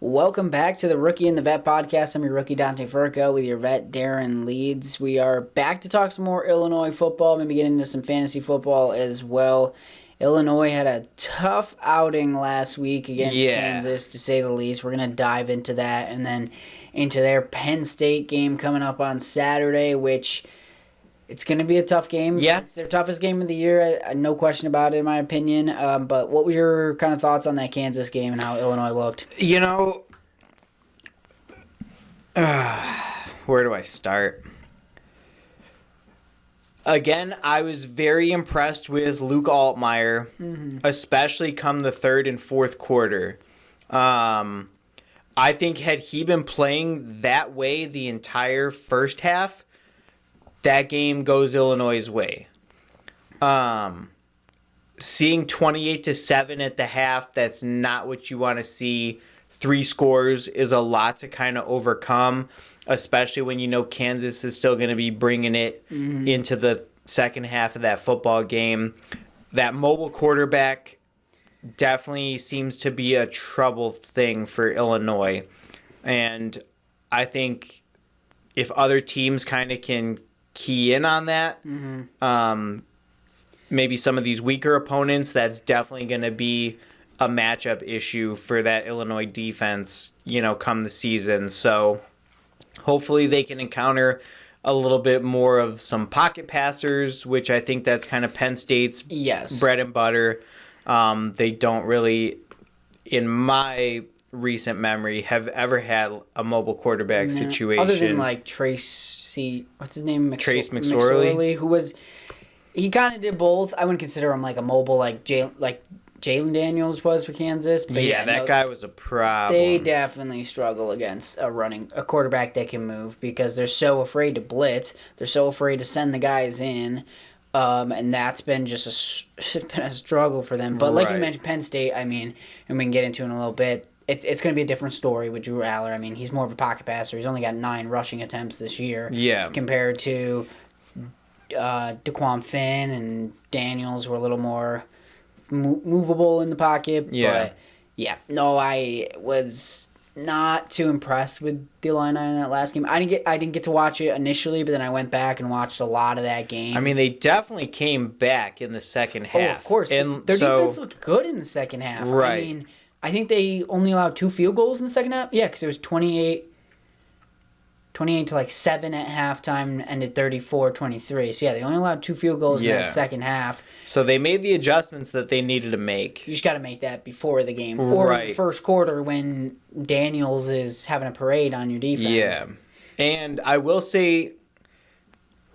Welcome back to the Rookie and the Vet podcast. I'm your rookie, Dante Furco, with your vet, Darren Leeds. We are back to talk some more Illinois football, maybe get into some fantasy football as well. Illinois had a tough outing last week against Kansas, to say the least. We're going to dive into that and then into their Penn State game coming up on Saturday, which it's going to be a tough game. Yeah. It's their toughest game of the year, no question about it, in my opinion. But what were your kind of thoughts on that Kansas game and how Illinois looked? You know, where do I start? Again, I was very impressed with Luke Altmaier, especially come the third and fourth quarter. I think had he been playing that way the entire first half, that game goes Illinois' way. Seeing 28-7 at the half, that's not what you want to see. 3 scores is a lot to kind of overcome, especially when you know Kansas is still going to be bringing it into the second half of that football game. That mobile quarterback definitely seems to be a trouble thing for Illinois. And I think if other teams kind of can key in on that, maybe some of these weaker opponents, that's definitely going to be a matchup issue for that Illinois defense, come the season. So hopefully they can encounter a little bit more of some pocket passers, which I think that's kind of Penn State's bread and butter. They don't really, in my recent memory, have ever had a mobile quarterback situation. Other than like Trace McSorley, who was, he kind of did both. I wouldn't consider him like a mobile like Jalen Daniels was for Kansas. But that guy was a problem. They definitely struggle against a quarterback that can move because they're so afraid to blitz. They're so afraid to send the guys in. And that's been just a struggle for them. But like you mentioned, Penn State, and we can get into it in a little bit, it's going to be a different story with Drew Aller. He's more of a pocket passer. He's only got 9 rushing attempts this year. Yeah. Compared to DeQuan Finn and Daniels, who are a little more movable in the pocket. Yeah. But, I was not too impressed with the Illini in that last game. I didn't get to watch it initially, but then I went back and watched a lot of that game. They definitely came back in the second half. Oh, of course. And their defense looked good in the second half. Right. I think they only allowed 2 field goals in the second half. Yeah, because it was 28 to 7 at halftime, ended 34-23. So, they only allowed 2 field goals in that second half. So, they made the adjustments that they needed to make. You just got to make that before the game. Or in the first quarter when Daniels is having a parade on your defense. Yeah. And I will say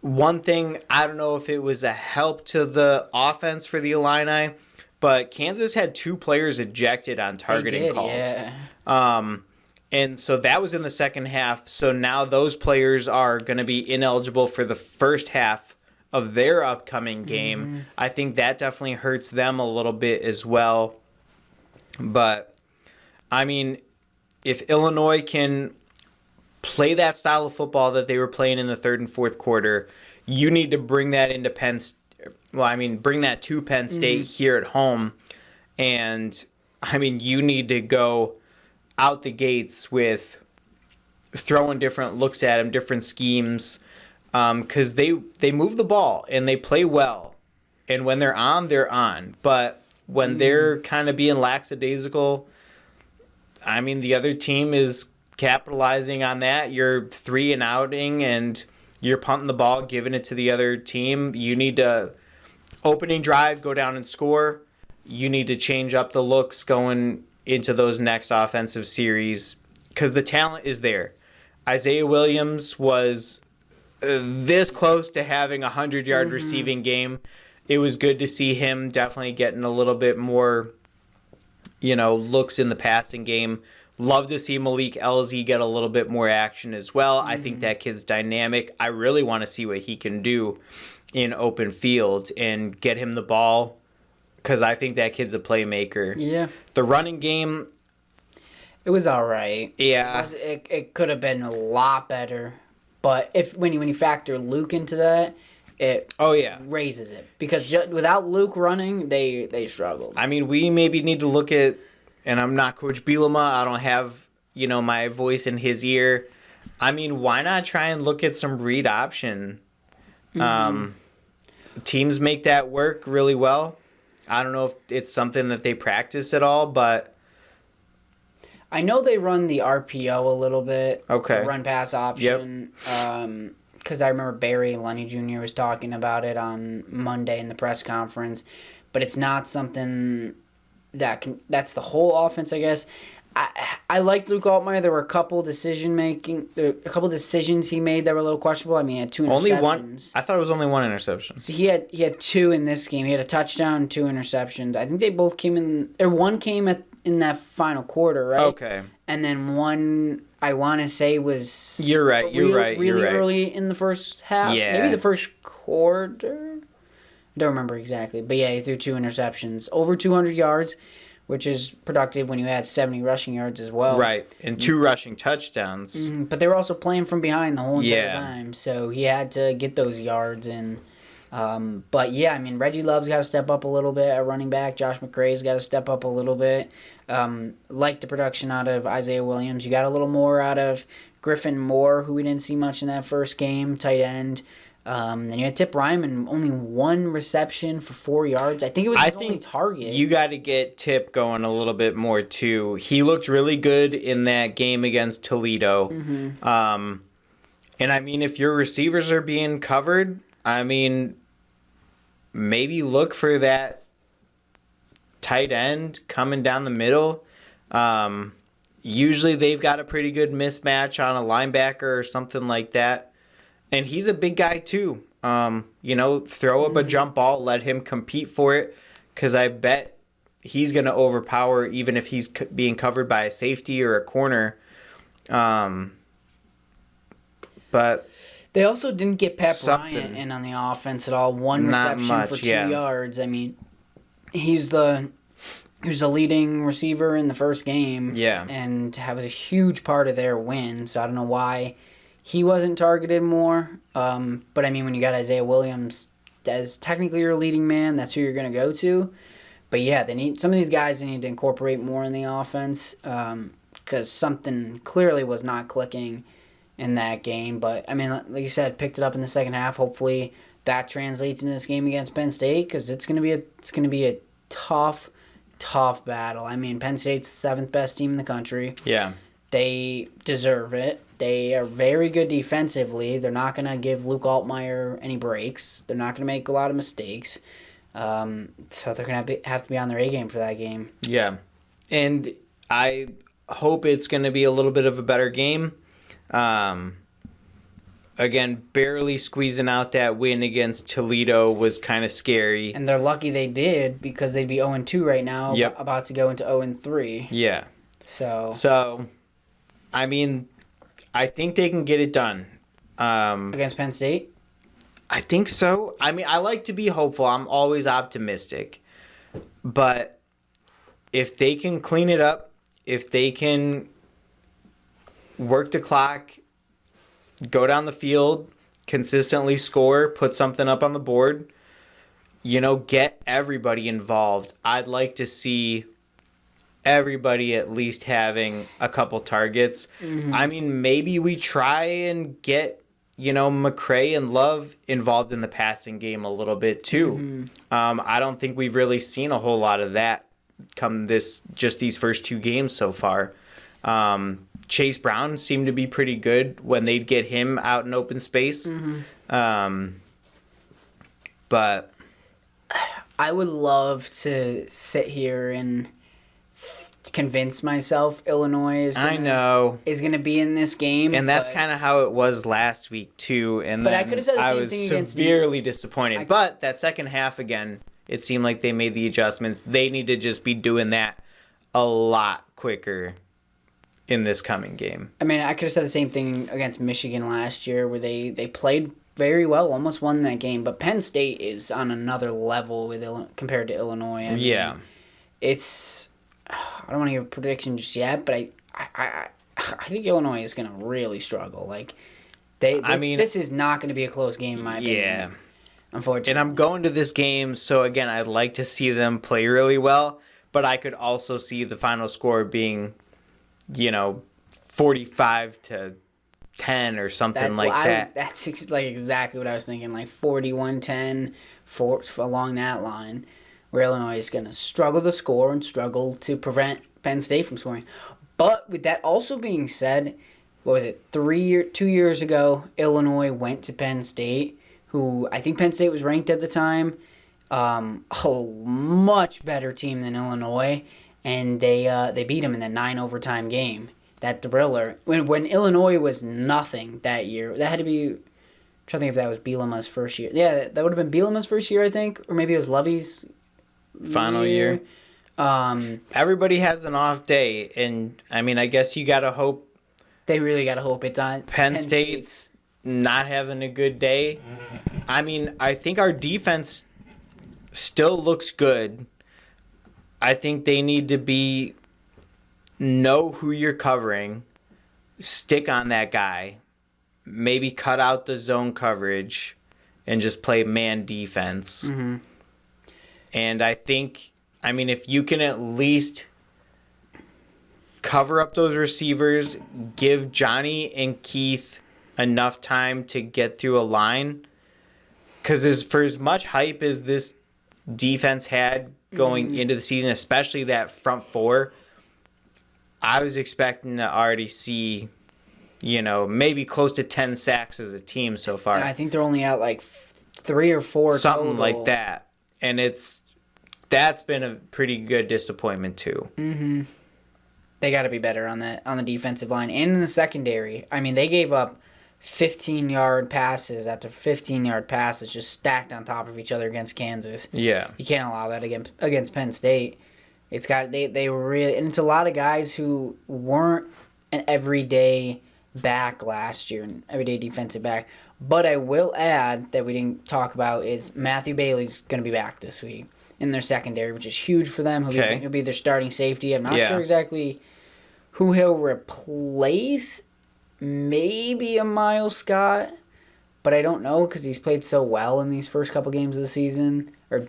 one thing, I don't know if it was a help to the offense for the Illini, but Kansas had 2 players ejected on targeting calls. Yeah. And so that was in the second half. So now those players are going to be ineligible for the first half of their upcoming game. I think that definitely hurts them a little bit as well. But, if Illinois can play that style of football that they were playing in the third and fourth quarter, you need to bring that into bring that to Penn State here at home. And, you need to go out the gates with throwing different looks at them, different schemes, because they move the ball and they play well. And when they're on, they're on. But when they're kind of being lackadaisical, the other team is capitalizing on that. You're 3 and outing and you're punting the ball, giving it to the other team. You need to, opening drive, go down and score. You need to change up the looks going into those next offensive series because the talent is there. Isaiah Williams was this close to having a 100-yard receiving game. It was good to see him definitely getting a little bit more, looks in the passing game. Love to see Malik Elzy get a little bit more action as well. I think that kid's dynamic. I really want to see what he can do in open field and get him the ball, because I think that kid's a playmaker. Yeah. The running game, it was all right. Yeah. It could have been a lot better. But when you factor Luke into that, it raises it. Because without Luke running, they struggled. We maybe need to look at, and I'm not Coach Bielema, I don't have my voice in his ear. I mean, why not try and look at some read option? Teams make that work really well. I don't know if it's something that they practice at all, but I know they run the RPO a little bit. Okay. The run pass option. Because I remember Barry Lunny Jr. was talking about it on Monday in the press conference, but it's not something that's the whole offense, I guess. I liked Luke Altmaier. There were a couple decisions he made that were a little questionable. I mean, he had 2 interceptions. Only one. I thought it was only 1 interception. So he had 2 in this game. He had a touchdown, 2 interceptions. I think they both came in. Or one came in that final quarter, right? Okay. And then one, I want to say, was. You're right. Really early in the first half. Yeah. Maybe the first quarter. I don't remember exactly, but yeah, he threw 2 interceptions, over 200 yards. Which is productive when you add 70 rushing yards as well. Right, and 2 rushing touchdowns. But they were also playing from behind the whole entire time, so he had to get those yards in. But yeah, I mean, Reggie Love's got to step up a little bit at running back. Josh McRae's got to step up a little bit. Like the production out of Isaiah Williams. You got a little more out of Griffin Moore, who we didn't see much in that first game, tight end. Then you had Tip Ryman, only 1 reception for 4 yards. I think it was his only target. You got to get Tip going a little bit more, too. He looked really good in that game against Toledo. And, I mean, if your receivers are being covered, I mean, maybe look for that tight end coming down the middle. Usually they've got a pretty good mismatch on a linebacker or something like that. And he's a big guy, too. Throw up a jump ball, let him compete for it, because I bet he's going to overpower even if he's being covered by a safety or a corner. But they also didn't get Pat Bryant in on the offense at all. 1 reception for 2 yards. I mean, he was the leading receiver in the first game. Yeah. And was a huge part of their win, so I don't know why he wasn't targeted more. But, I mean, when you got Isaiah Williams as technically your leading man, that's who you're going to go to. But, yeah, some of these guys need to incorporate more in the offense because something clearly was not clicking in that game. But, I mean, like you said, picked it up in the second half. Hopefully that translates into this game against Penn State because it's going to be a tough battle. I mean, Penn State's the 7th best team in the country. Yeah. They deserve it. They are very good defensively. They're not going to give Luke Altmaier any breaks. They're not going to make a lot of mistakes. So they're going to have to be on their A game for that game. Yeah. And I hope it's going to be a little bit of a better game. Again, barely squeezing out that win against Toledo was kind of scary. And they're lucky they did because they'd be 0-2 right now, about to go into 0-3. Yeah. So, I mean, I think they can get it done. Against Penn State? I think so. I mean, I like to be hopeful. I'm always optimistic. But if they can clean it up, if they can work the clock, go down the field, consistently score, put something up on the board, get everybody involved. I'd like to see everybody at least having a couple targets. I mean, maybe we try and get, McRae and Love involved in the passing game a little bit too. I don't think we've really seen a whole lot of that come these first 2 games so far. Chase Brown seemed to be pretty good when they'd get him out in open space. But I would love to sit here and convince myself Illinois is going to be in this game. And that's kind of how it was last week, too. And but I could have said the same thing against me. Severely disappointed. But that second half, again, it seemed like they made the adjustments. They need to just be doing that a lot quicker in this coming game. I mean, I could have said the same thing against Michigan last year where they played very well, almost won that game. But Penn State is on another level compared to Illinois. I mean, it's... I don't want to give a prediction just yet, but I think Illinois is going to really struggle. Like, this is not going to be a close game in my opinion. Yeah. Unfortunately. And I'm going to this game, so again, I'd like to see them play really well, but I could also see the final score being, 45-10 or something that. That's like exactly what I was thinking, like 41-10 along that line, where Illinois is going to struggle to score and struggle to prevent Penn State from scoring. But with that also being said, what was it, 2 years ago, Illinois went to Penn State, who I think Penn State was ranked at the time, a much better team than Illinois, and they beat them in the 9 overtime game. That thriller. When Illinois was nothing that year, that had to be, I'm trying to think if that was Bielema's first year. Yeah, that would have been Bielema's first year, I think, or maybe it was Lovey's final year. Everybody has an off day, and I mean, I guess you gotta hope. They really gotta hope it's on Penn State's not having a good day. I mean, I think our defense still looks good. I think they need to know who you're covering, stick on that guy, maybe cut out the zone coverage, and just play man defense. Mm-hmm. And I think, I mean, if you can at least cover up those receivers, give Johnny and Keith enough time to get through a line, because for as much hype as this defense had going into the season, especially that front four, I was expecting to already see, maybe close to 10 sacks as a team so far. And I think they're only at like 3 or 4 something total. Like that. And that's been a pretty good disappointment too. Mm-hmm. They got to be better on the defensive line and in the secondary. I mean, they gave up 15-yard passes after 15-yard passes just stacked on top of each other against Kansas. Yeah. You can't allow that against Penn State. They were really, and it's a lot of guys who weren't an everyday back last year, an everyday defensive back. But I will add that we didn't talk about is Matthew Bailey's going to be back this week in their secondary, which is huge for them. He'll be their starting safety. I'm not sure exactly who he'll replace. Maybe a Miles Scott, but I don't know because he's played so well in these first couple games of the season, or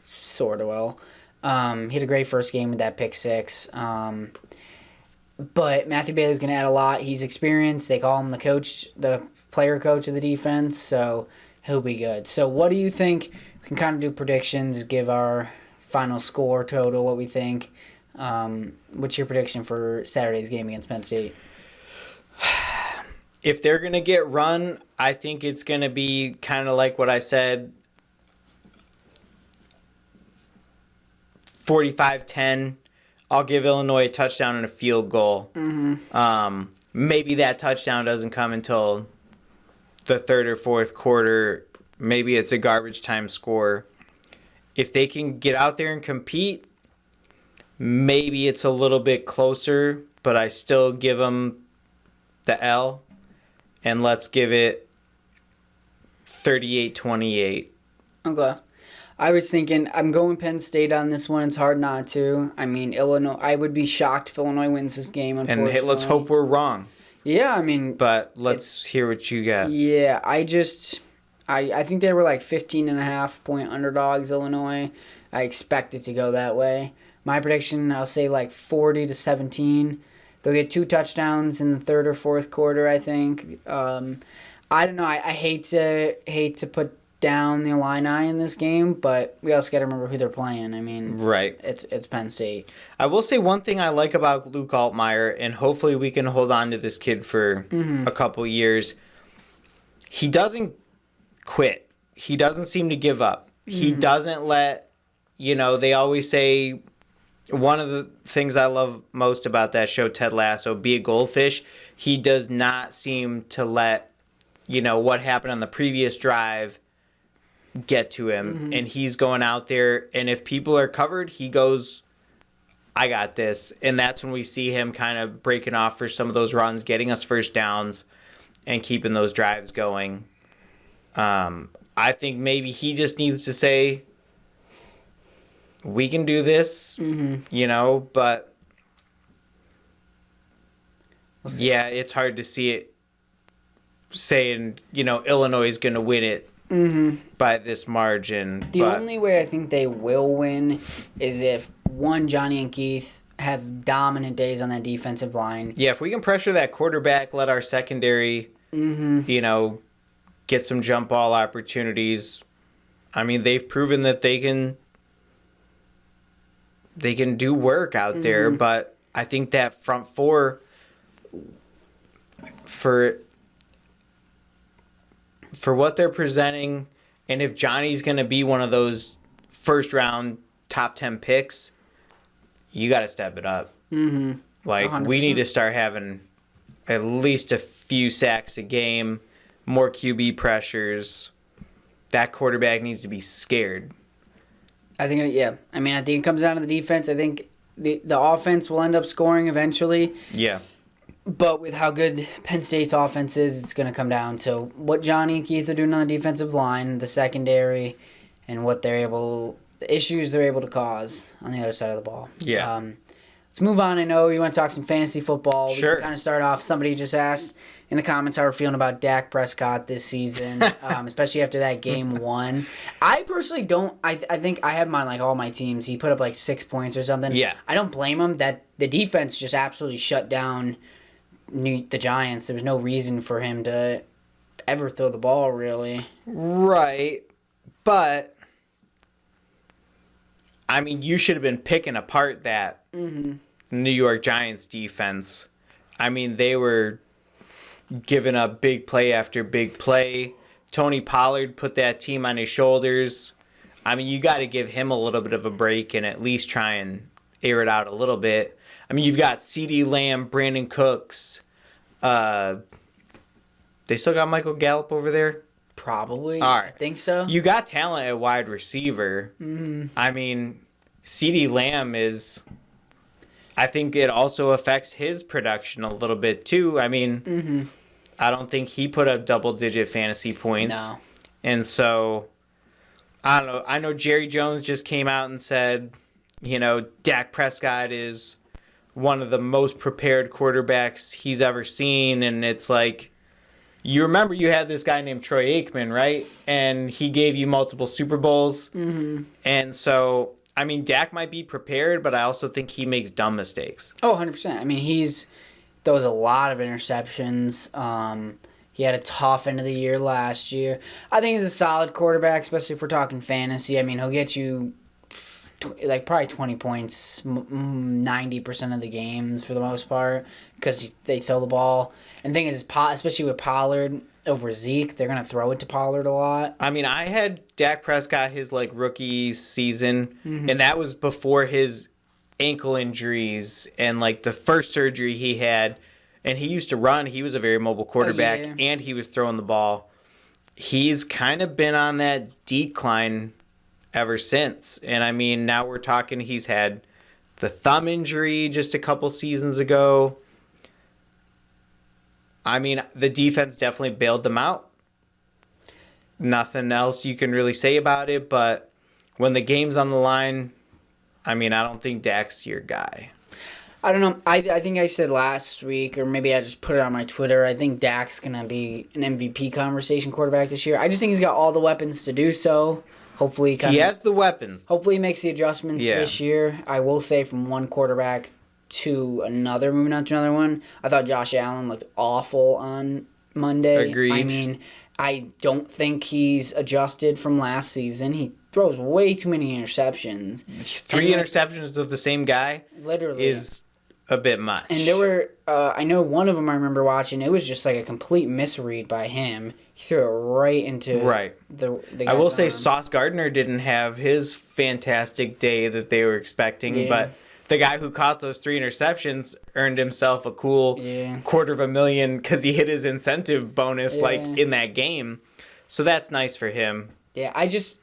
sort of well. He had a great first game with that pick six. But Matthew Bailey's going to add a lot. He's experienced. They call him the player coach of the defense, so he'll be good. So what do you think? We can kind of do predictions, give our final score total, what we think. What's your prediction for Saturday's game against Penn State? If they're going to get run, I think it's going to be kind of like what I said, 45-10. I'll give Illinois a touchdown and a field goal. Mm-hmm. Maybe that touchdown doesn't come until the third or fourth quarter. Maybe it's a garbage time score. If they can get out there and compete, maybe it's a little bit closer, but I still give them the L, and let's give it 38-28. Okay. I was thinking, I'm going Penn State on this one. It's hard not to. I mean, Illinois. I would be shocked if Illinois wins this game, unfortunately. And let's hope we're wrong. Yeah, I mean. But let's hear what you got. Yeah, I think they were like 15.5-point underdogs, Illinois. I expect it to go that way. My prediction, I'll say like 40-17. They'll get 2 touchdowns in the third or fourth quarter, I think. I don't know. I hate to put down the Illini in this game, but we also got to remember who they're playing. I mean, right. It's Penn State. I will say one thing I like about Luke Altmaier, and hopefully we can hold on to this kid for a couple years. He doesn't quit. He doesn't seem to give up. He doesn't let, they always say, one of the things I love most about that show, Ted Lasso, Be a Goldfish, he does not seem to let, what happened on the previous drive get to him. And he's going out there, and if people are covered, he goes, I got this. And that's when we see him kind of breaking off for some of those runs, getting us first downs, and keeping those drives going. I think maybe he just needs to say, we can do this, but yeah, it's hard to see it saying, Illinois is going to win it by this margin. The only way I think they will win is if, one, Johnny and Keith have dominant days on that defensive line. Yeah, if we can pressure that quarterback, let our secondary, get some jump ball opportunities. I mean, they've proven that they can do work out there, but I think that front four for what they're presenting, and if Johnny's going to be one of those first round top 10 picks, you got to step it up. Like 100%. We need to start having at least a few sacks a game, more QB pressures. That quarterback needs to be scared. I think it comes down to the defense. I think the offense will end up scoring eventually. Yeah. But with how good Penn State's offense is, it's going to come down to what Johnny and Keith are doing on the defensive line, the secondary, and the issues they're able to cause on the other side of the ball. Yeah. Let's move on. I know you want to talk some fantasy football. Sure. We can kind of start off. Somebody just asked in the comments how we're feeling about Dak Prescott this season, especially after that game 1. I personally don't. I think I have mine all my teams. He put up 6 points or something. Yeah. I don't blame him. That the defense just absolutely shut down the Giants. There was no reason for him to ever throw the ball, really. Right. But I mean, you should have been picking apart that New York Giants defense. I mean, they were giving up big play after big play. Tony Pollard put that team on his shoulders. I mean, you got to give him a little bit of a break and at least try and air it out a little bit. I mean, you've got CeeDee Lamb, Brandon Cooks. They still got Michael Gallup over there? Probably. All right. I think so. You got talent at wide receiver. I mean, CeeDee Lamb is... I think it also affects his production a little bit, too. I mean, I don't think he put up double-digit fantasy points. No. And so, I don't know. I know Jerry Jones just came out and said, Dak Prescott is one of the most prepared quarterbacks he's ever seen. And it's like, you remember you had this guy named Troy Aikman, right? And he gave you multiple Super Bowls. And so... I mean, Dak might be prepared, but I also think he makes dumb mistakes. Oh, 100%. I mean, throws a lot of interceptions. He had a tough end of the year last year. I think he's a solid quarterback, especially if we're talking fantasy. I mean, he'll get you probably 20 points 90% of the games for the most part because they throw the ball. And the thing is, especially with Pollard over Zeke, they're going to throw it to Pollard a lot. I mean, I had Dak Prescott his rookie season, and that was before his ankle injuries and the first surgery he had. And he used to run. He was a very mobile quarterback, and he was throwing the ball. He's kind of been on that decline ever since. And I mean, now we're talking he's had the thumb injury just a couple seasons ago. I mean, the defense definitely bailed them out. Nothing else you can really say about it, but when the game's on the line, I mean, I don't think Dak's your guy. I don't know. I think I said last week, or maybe I just put it on my Twitter, I think Dak's going to be an MVP conversation quarterback this year. I just think he's got all the weapons to do so. Hopefully he has the weapons. Hopefully he makes the adjustments this year. I will say from one quarterback to another, moving on to another one, I thought Josh Allen looked awful on Monday. Agreed. I mean, I don't think he's adjusted from last season. He throws way too many interceptions. 3 interceptions to the same guy literally is a bit much. And there were, I know one of them I remember watching, it was just a complete misread by him. He threw it right into the I will say arm. Sauce Gardner didn't have his fantastic day that they were expecting, but the guy who caught those 3 interceptions earned himself a cool $250,000 because he hit his incentive bonus in that game. So that's nice for him. Yeah, I just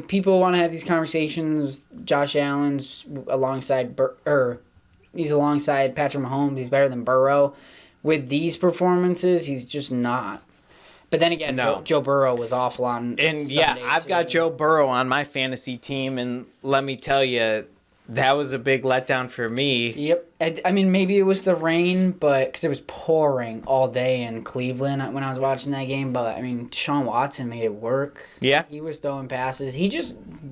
people want to have these conversations. Josh Allen's alongside he's alongside Patrick Mahomes. He's better than Burrow. With these performances, he's just not. But then again, Joe Burrow was awful on And Sunday, I've got Joe Burrow on my fantasy team, and let me tell you, That was a big letdown for me. Yep. I mean, maybe it was the rain, but because it was pouring all day in Cleveland when I was watching that game. But, I mean, Deshaun Watson made it work. Yeah. He was throwing passes.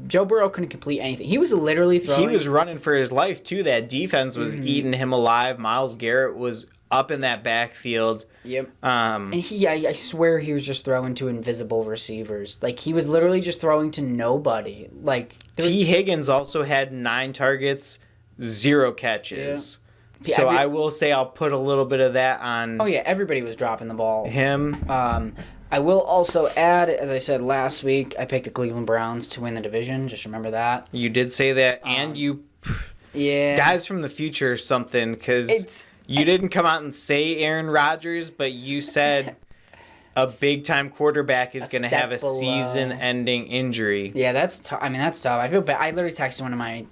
Joe Burrow couldn't complete anything. He was literally throwing. He was running for his life, too. That defense was eating him alive. Myles Garrett was up in that backfield. Yep. And I swear he was just throwing to invisible receivers. Like, he was literally just throwing to nobody. Like, T. Higgins also had 9 targets, 0 catches. Yeah. So I will say I'll put a little bit of that on. Oh, yeah. Everybody was dropping the ball. Him. I will also add, as I said last week, I picked the Cleveland Browns to win the division. Just remember that. You did say that. And you. Yeah. Guys from the future or something, because. You didn't come out and say Aaron Rodgers, but you said a big-time quarterback is going to have a season-ending injury. Yeah, that's tough. I mean, that's tough. I feel bad. I literally texted one of my...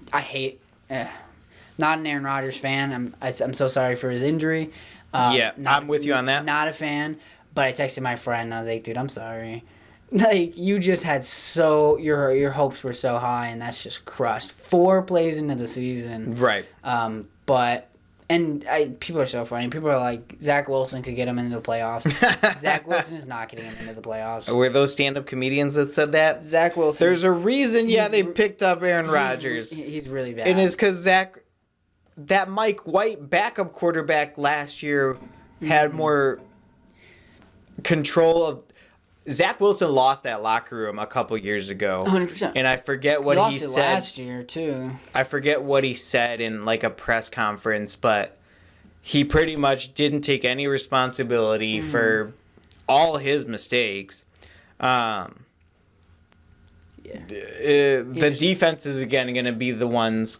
not an Aaron Rodgers fan. I'm so sorry for his injury. I'm with you on that. Not a fan, but I texted my friend, and I was like, dude, I'm sorry. Like, you just had your hopes were so high, and that's just crushed. 4 plays into the season. Right. But... And people are so funny. People are like, Zach Wilson could get him into the playoffs. Zach Wilson is not getting him into the playoffs. Were those stand-up comedians that said that? Zach Wilson. There's a reason, they picked up Aaron Rodgers. He's really bad. And it's because that Mike White backup quarterback last year had more control of... Zach Wilson lost that locker room a couple years ago. 100%. And I forget what he said. Last year, too. I forget what he said in like a press conference, but he pretty much didn't take any responsibility for all his mistakes. The defense is again going to be the ones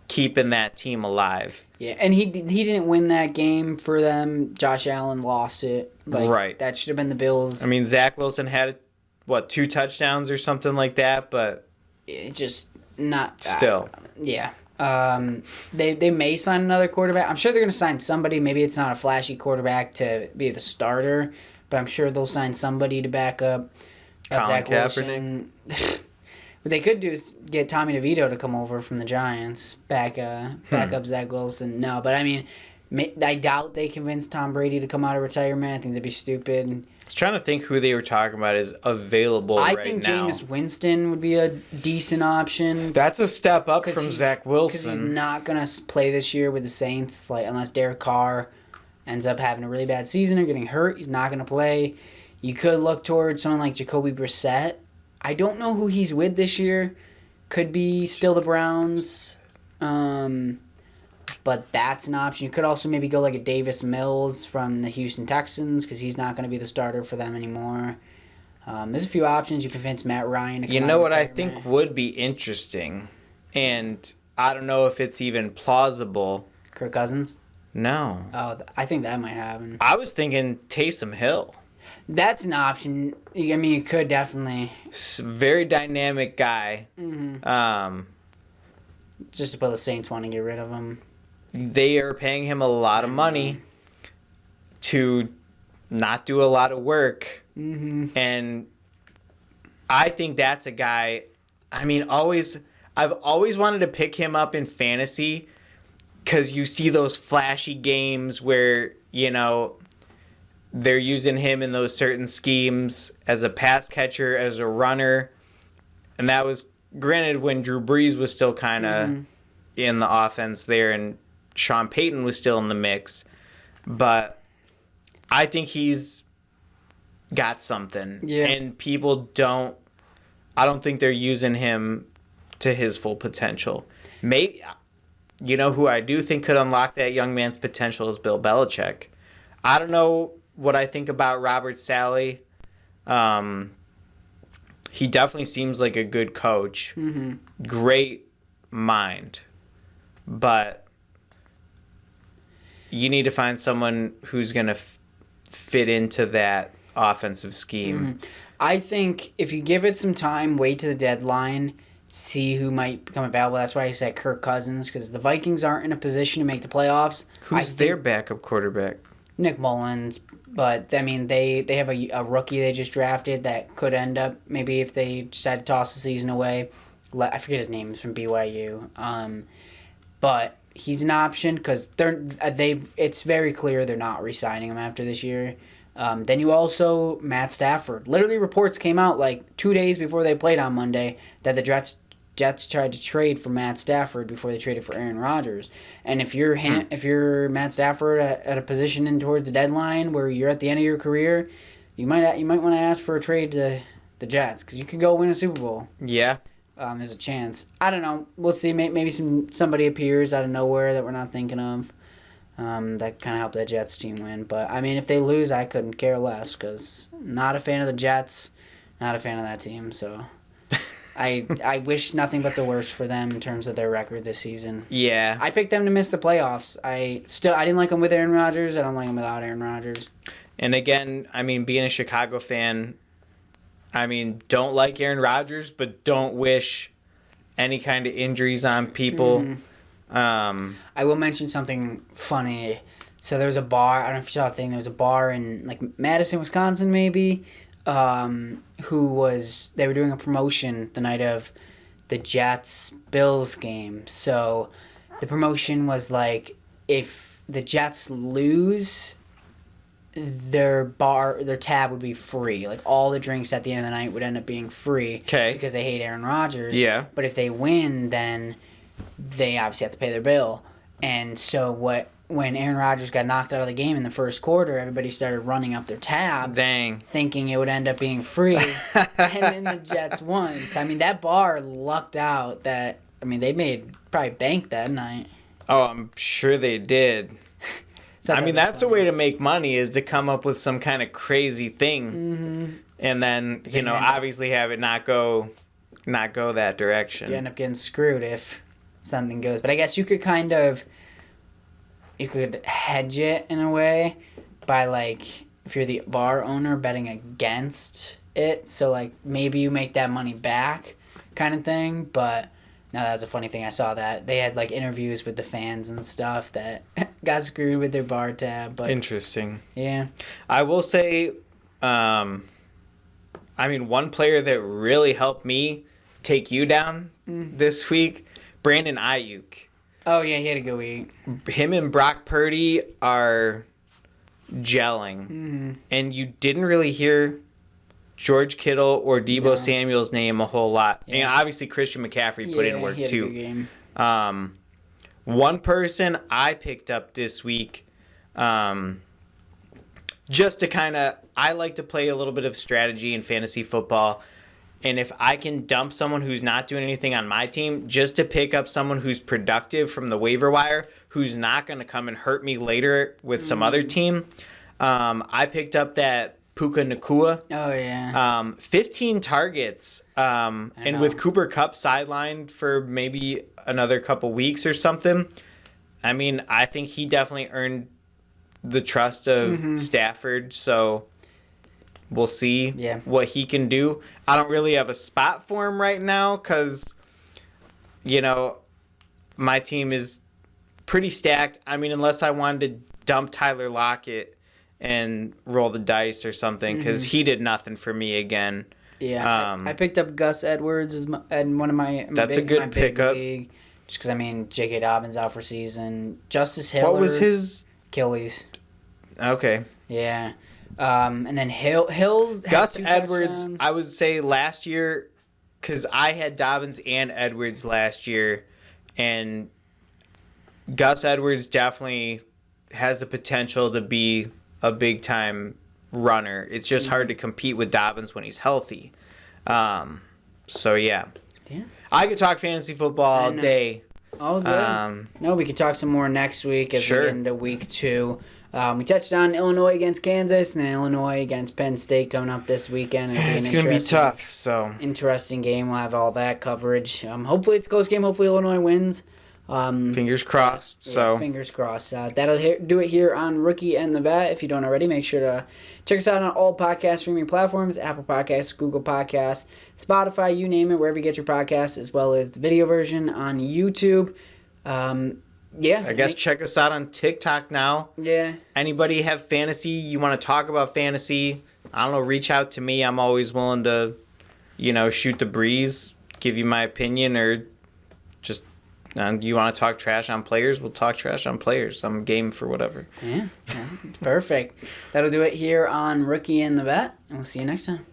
keeping that team alive. Yeah, and he didn't win that game for them. Josh Allen lost it. Right. That should have been the Bills. I mean, Zach Wilson had, 2 touchdowns or something like that, but... It just not... Still. Yeah. They may sign another quarterback. I'm sure they're going to sign somebody. Maybe it's not a flashy quarterback to be the starter, but I'm sure they'll sign somebody to back up Zach Wilson. What they could do is get Tommy DeVito to come over from the Giants, back up Zach Wilson. No, but I mean, I doubt they convinced Tom Brady to come out of retirement. I think that'd be stupid. I was trying to think who they were talking about is available right now. I think Jameis Winston would be a decent option. That's a step up from Zach Wilson. Because he's not going to play this year with the Saints, unless Derek Carr ends up having a really bad season or getting hurt. He's not going to play. You could look towards someone like Jacoby Brissett. I don't know who he's with this year. Could be still the Browns. But that's an option. You could also maybe go like a Davis Mills from the Houston Texans because he's not going to be the starter for them anymore. There's a few options. You convince Matt Ryan to come out. You know what I think would be interesting? And I don't know if it's even plausible. Kirk Cousins? No. Oh, I think that might happen. I was thinking Taysom Hill. That's an option. I mean, you could definitely. Very dynamic guy. Mm-hmm. Just to put the Saints want to get rid of him. They are paying him a lot of money to not do a lot of work. Mm-hmm. And I think that's a guy, I've always wanted to pick him up in fantasy because you see those flashy games where, they're using him in those certain schemes as a pass catcher, as a runner. And that was, granted, when Drew Brees was still kind of in the offense there and Sean Payton was still in the mix. But I think he's got something. Yeah. And I don't think they're using him to his full potential. Maybe, who I do think could unlock that young man's potential is Bill Belichick. I don't know what I think about Robert Saleh. He definitely seems like a good coach. Mm-hmm. Great mind. But you need to find someone who's going to fit into that offensive scheme. Mm-hmm. I think if you give it some time, wait to the deadline, see who might become available. That's why I said Kirk Cousins, because the Vikings aren't in a position to make the playoffs. Who's their backup quarterback? Nick Mullins. But, I mean, they have a rookie they just drafted that could end up, maybe if they decide to toss the season away. I forget his name. He's from BYU. but he's an option because it's very clear they're not re-signing him after this year. Then you also, Matt Stafford. Literally reports came out like 2 days before they played on Monday that the Jets tried to trade for Matt Stafford before they traded for Aaron Rodgers. And if you're Matt Stafford at a position in towards the deadline where you're at the end of your career, you might want to ask for a trade to the Jets because you could go win a Super Bowl. Yeah. There's a chance. I don't know. We'll see. Maybe somebody appears out of nowhere that we're not thinking of. That kind of helped that Jets team win. But, I mean, if they lose, I couldn't care less because not a fan of the Jets, not a fan of that team. So I wish nothing but the worst for them in terms of their record this season. Yeah. I picked them to miss the playoffs. I didn't like them with Aaron Rodgers. I don't like them without Aaron Rodgers. And again, I mean, being a Chicago fan, I mean, don't like Aaron Rodgers, but don't wish any kind of injuries on people. I will mention something funny. So there was a bar. I don't know if you saw a thing. There was a bar in like Madison, Wisconsin, maybe. They were doing a promotion the night of the Jets-Bills game. So the promotion was like, if the Jets lose, their tab would be free. Like all the drinks at the end of the night would end up being free. Okay. Because they hate Aaron Rodgers. Yeah. But if they win, then they obviously have to pay their bill. And so when Aaron Rodgers got knocked out of the game in the first quarter, everybody started running up their tab. Dang. Thinking it would end up being free. And then the Jets won. So, I mean, that bar lucked out that, I mean, they made probably bank that night. Oh, I'm sure they did. So I mean, that's a way to make money is to come up with some kind of crazy thing. Mm-hmm. And then, obviously have it not go that direction. You end up getting screwed if something goes. But I guess you could hedge it in a way by, like, if you're the bar owner betting against it. So, like, maybe you make that money back kind of thing. But, no, that was a funny thing. I saw that. They had, like, interviews with the fans and stuff that got screwed with their bar tab. But Interesting. yeah. I will say, one player that really helped me take you down this week, Brandon Ayuk. Oh, yeah, he had a good week. Him and Brock Purdy are gelling. Mm-hmm. And you didn't really hear George Kittle or Deebo Samuel's name a whole lot. Yeah. And obviously Christian McCaffrey put in work he had too. A good game. One person I picked up this week, just to I like to play a little bit of strategy in fantasy football. And if I can dump someone who's not doing anything on my team, just to pick up someone who's productive from the waiver wire, who's not going to come and hurt me later with some other team, I picked up that Puka Nacua. Oh, yeah. 15 targets. And with Cooper Kupp sidelined for maybe another couple weeks or something, I mean, I think he definitely earned the trust of Stafford. So we'll see what he can do. I don't really have a spot for him right now because, my team is pretty stacked. I mean, unless I wanted to dump Tyler Lockett and roll the dice or something because he did nothing for me again. Yeah, I picked up Gus Edwards in one of my that's a good pickup. League, just because, I mean, J.K. Dobbins out for season. Justice Hill. What was his? Achilles. Okay. Yeah. And then Hills. Gus Edwards, touchdowns. I would say last year, because I had Dobbins and Edwards last year, and Gus Edwards definitely has the potential to be a big-time runner. It's just hard to compete with Dobbins when he's healthy. So, yeah. I could talk fantasy football all day. All good. We could talk some more next week as we get into week 2. We touched on Illinois against Kansas and then Illinois against Penn State coming up this weekend. It's going to be tough. So interesting game. We'll have all that coverage. Hopefully it's a close game. Hopefully Illinois wins. Fingers crossed. Fingers crossed. That'll do it here on Rookie and the Vet. If you don't already, make sure to check us out on all podcast streaming platforms: Apple Podcasts, Google Podcasts, Spotify, you name it, wherever you get your podcasts, as well as the video version on YouTube. I guess check us out on TikTok now. Yeah. Anybody have fantasy? You want to talk about fantasy? I don't know. Reach out to me. I'm always willing to, shoot the breeze, give you my opinion, or just You want to talk trash on players? We'll talk trash on players. I'm game for whatever. Yeah, perfect. That'll do it here on Rookie and the Vet, and we'll see you next time.